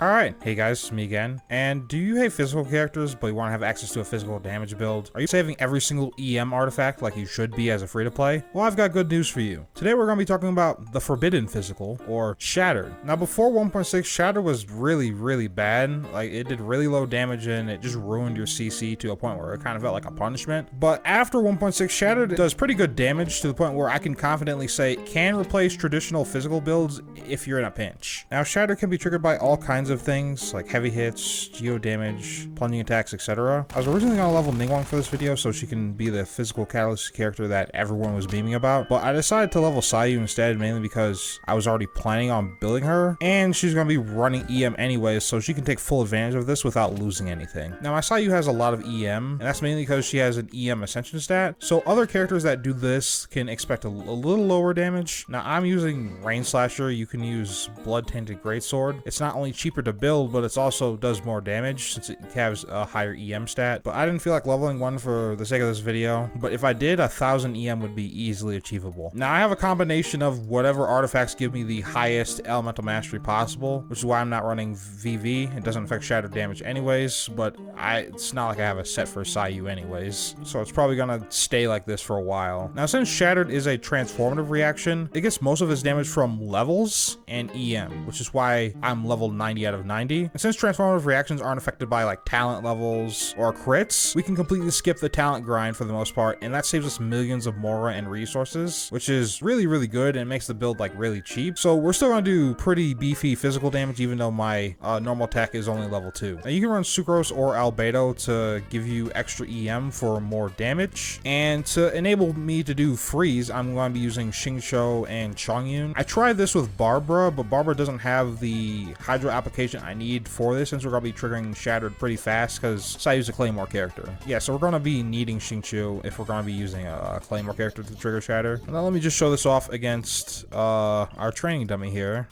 Alright, hey guys, it's me again. And do you hate physical characters, but you want to have access to a physical damage build? Are you saving every single EM artifact like you should be as a free-to-play? Well, I've got good news for you. Today we're going to be talking about the Forbidden Physical, or Shattered. Now before 1.6, Shattered was really bad. Like, it did really low damage and it just ruined your CC to a point where it kind of felt like a punishment. But after 1.6, Shattered does pretty good damage to the point where I can confidently say it can replace traditional physical builds if you're in a pinch. Now, Shattered can be triggered by all kinds of things like heavy hits, geo damage, plunging attacks, etc. I was originally gonna level Ningguang for this video so she can be the physical catalyst character that everyone was beaming about, but I decided to level Sayu instead, mainly because I was already planning on building her, and she's gonna be running EM anyways, so she can take full advantage of this without losing anything. Now, my Sayu has a lot of EM, and that's mainly because she has an EM ascension stat, so other characters that do this can expect a little lower damage. Now, I'm using Rain Slasher. You can use Blood Tainted Greatsword. It's not only cheaper to build, but it also does more damage since it has a higher EM stat. But I didn't feel like leveling one for the sake of this video, but if I did, 1000 EM would be easily achievable. Now, I have a combination of whatever artifacts give me the highest elemental mastery possible, which is why I'm not running VV. It doesn't affect shattered damage anyways, but it's not like I have a set for Sayu anyways, so it's probably gonna stay like this for a while. Now, since Shattered is a transformative reaction, it gets most of its damage from levels and EM, which is why I'm level 90 out of 90. And since transformative reactions aren't affected by like talent levels or crits, we can completely skip the talent grind for the most part, and that saves us millions of Mora and resources, which is really good and makes the build like really cheap. So we're still gonna do pretty beefy physical damage even though my normal tech is only level 2. Now you can run Sucrose or Albedo to give you extra EM for more damage, and to enable me to do freeze, I'm going to be using Xingqiu and Chongyun. I tried this with Barbara, but Barbara doesn't have the Hydro application I need for this, since we're going to be triggering Shattered pretty fast because Sayu's a Claymore character. Yeah, so we're going to be needing Xingqiu if we're going to be using a Claymore character to trigger Shatter. And now let me just show this off against our training dummy here.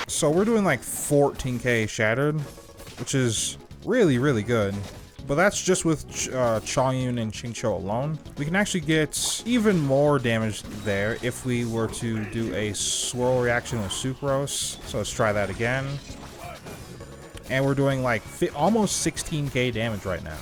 So we're doing like 14k Shattered, which is really good. But that's just with Chongyun and Xingqiu alone. We can actually get even more damage there if we were to do a swirl reaction with Sucrose. So let's try that again. And we're doing like almost 16k damage right now.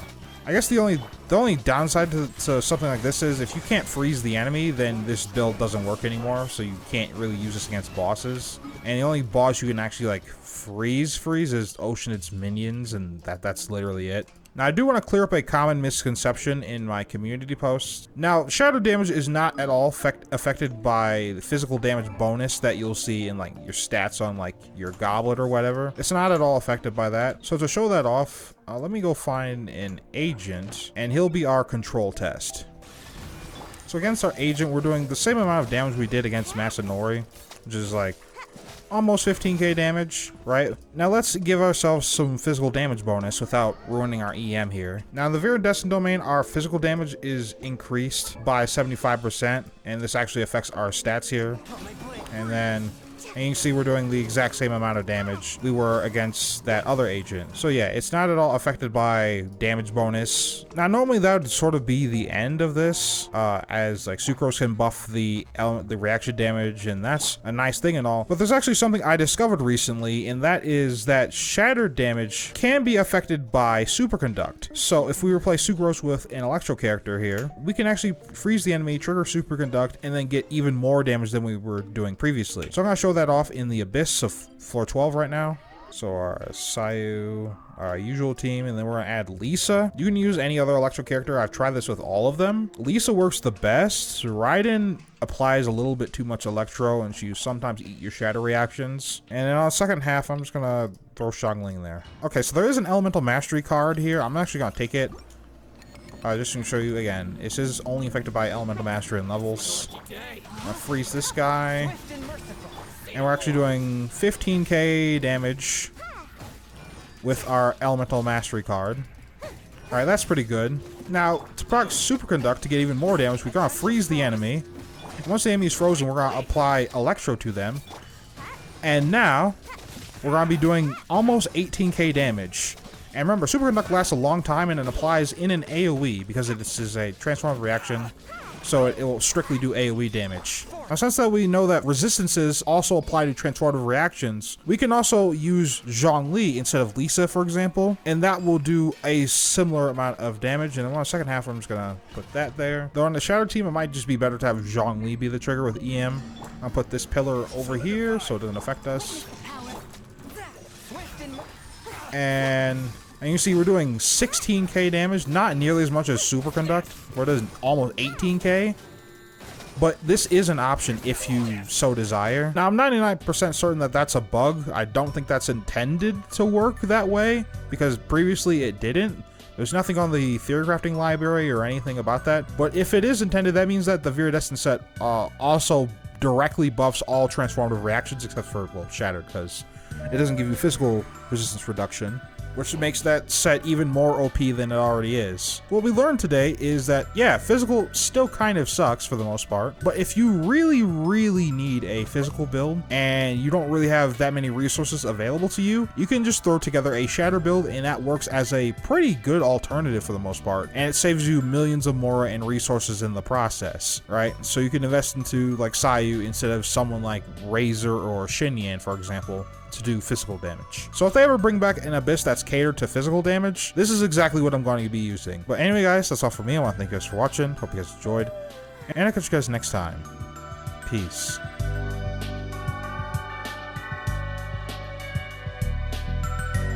I guess the only downside to something like this is if you can't freeze the enemy, then this build doesn't work anymore, so you can't really use this against bosses. And the only boss you can actually like freeze is Oceanid's minions, and that's literally it. Now, I do want to clear up a common misconception in my community posts. Now, shadow damage is not at all affected by the physical damage bonus that you'll see in like your stats on like your goblet or whatever. It's not at all affected by that. So to show that off, let me go find an agent, and he'll be our control test. So against our agent, we're doing the same amount of damage we did against Masanori, which is like almost 15k damage, right? Now let's give ourselves some physical damage bonus without ruining our EM here. Now in the Viridescent domain, our physical damage is increased by 75%, and this actually affects our stats here. And then you can see we're doing the exact same amount of damage we were against that other agent. So yeah, it's not at all affected by damage bonus. Now normally that would sort of be the end of this, as like Sucrose can buff the reaction damage, and that's a nice thing and all. But there's actually something I discovered recently, and that is that Shattered damage can be affected by Superconduct. So if we replace Sucrose with an Electro character here, we can actually freeze the enemy, trigger Superconduct, and then get even more damage than we were doing previously. So I'm gonna show that off in the Abyss of floor 12 right now. So our Sayu, our usual team, and then we're gonna add Lisa. You can use any other Electro character. I've tried this with all of them. Lisa works the best. Raiden applies a little bit too much Electro, and she sometimes eat your shadow reactions. And then on the second half, I'm just gonna throw Xiangling there. Okay, so there is an Elemental Mastery card here. I'm actually gonna take it. Just to show you again, this is only affected by Elemental Mastery and levels. I'm gonna freeze this guy. And we're actually doing 15k damage with our Elemental Mastery card. Alright, that's pretty good. Now, to proc Superconduct to get even more damage, we're gonna freeze the enemy. And once the enemy is frozen, we're gonna apply Electro to them. And now, we're gonna be doing almost 18k damage. And remember, Superconduct lasts a long time, and it applies in an AoE because this is a transformative reaction. so it will strictly do AoE damage. Now, since that we know that resistances also apply to transformative reactions, we can also use Zhongli instead of Lisa, for example, and that will do a similar amount of damage. And then on the second half, I'm just gonna put that there. Though on the Shadow team, it might just be better to have Zhongli be the trigger with EM. I'll put this pillar over here so it doesn't affect us. And you see we're doing 16k damage, not nearly as much as Superconduct, where it does almost 18k. But this is an option if you so desire. Now, I'm 99% certain that that's a bug. I don't think that's intended to work that way, because previously it didn't. There's nothing on the theory crafting library or anything about that. But if it is intended, that means that the Viridescent set also directly buffs all transformative reactions except for, well, Shattered, because it doesn't give you physical resistance reduction, which makes that set even more OP than it already is. What we learned today is that, yeah, physical still kind of sucks for the most part, but if you really, really need a physical build and you don't really have that many resources available to you, you can just throw together a Shatter build, and that works as a pretty good alternative for the most part, and it saves you millions of Mora and resources in the process, right? So you can invest into like Sayu instead of someone like Razor or Shinyan, for example, to do physical damage. So if they ever bring back an Abyss that's catered to physical damage, this is exactly what I'm going to be using. But anyway, guys, that's all for me. I want to thank you guys for watching. Hope you guys enjoyed, and I'll catch you guys next time. Peace.